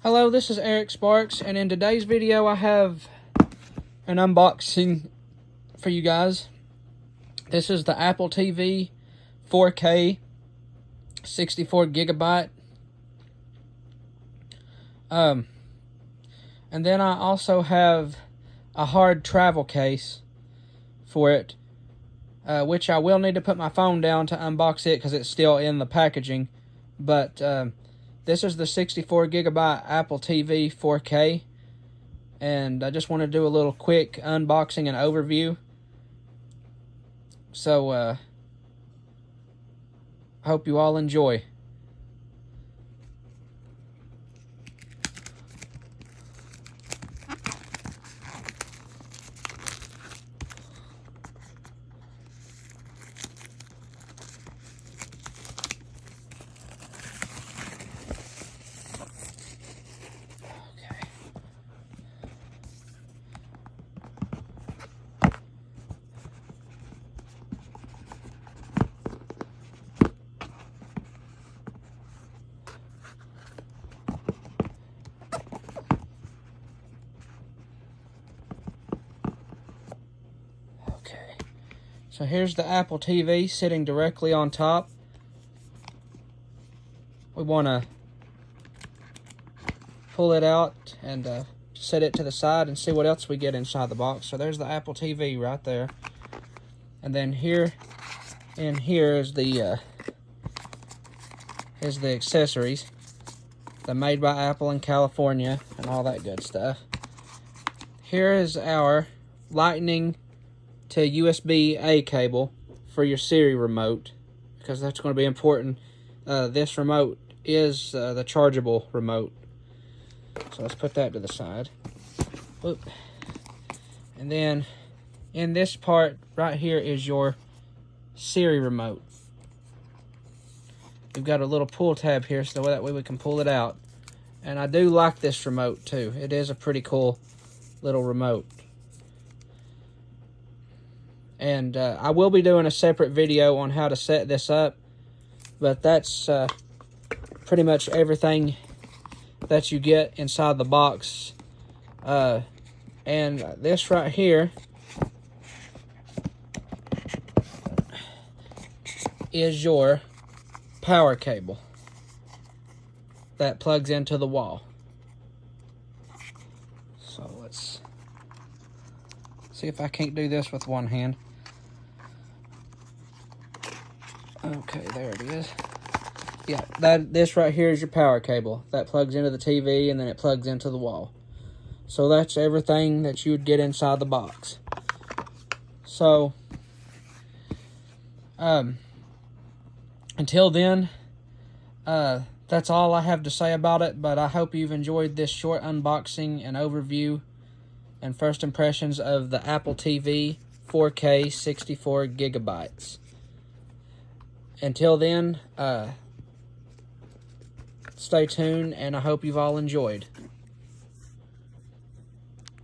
Hello, this is Eric Sparks, and in today's video I have an unboxing for you guys. This is the Apple TV 4K 64 gigabyte. And then I also have a hard travel case for it, which I will need to put my phone down to unbox it because it's still in the packaging. But this is the 64 gigabyte Apple TV 4K, and I just want to do a little quick unboxing and overview. So I hope you all enjoy. So here's the Apple TV sitting directly on top. We want to pull it out and set it to the side and see what else we get inside the box. So there's the Apple TV right there. And then here is the accessories. They're made by Apple in California and all that good stuff. Here is our Lightning to USB-A cable for your Siri remote, because that's going to be important. This remote is the chargeable remote. So let's put that to the side. Oop. And then in this part right here is your Siri remote. We've got a little pull tab here so that way we can pull it out. And I do like this remote too. It is a pretty cool little remote. And I will be doing a separate video on how to set this up, but that's pretty much everything that you get inside the box. And this right here is your power cable that plugs into the wall. So let's see if I can't do this with one hand. Okay, there it is. Yeah, this right here is your power cable that plugs into the TV, and then it plugs into the wall. So that's everything that you would get inside the box. So until then, that's all I have to say about it, but I hope you've enjoyed this short unboxing and overview and first impressions of the Apple TV 4K 64 gigabytes. Until then, stay tuned, and I hope you've all enjoyed.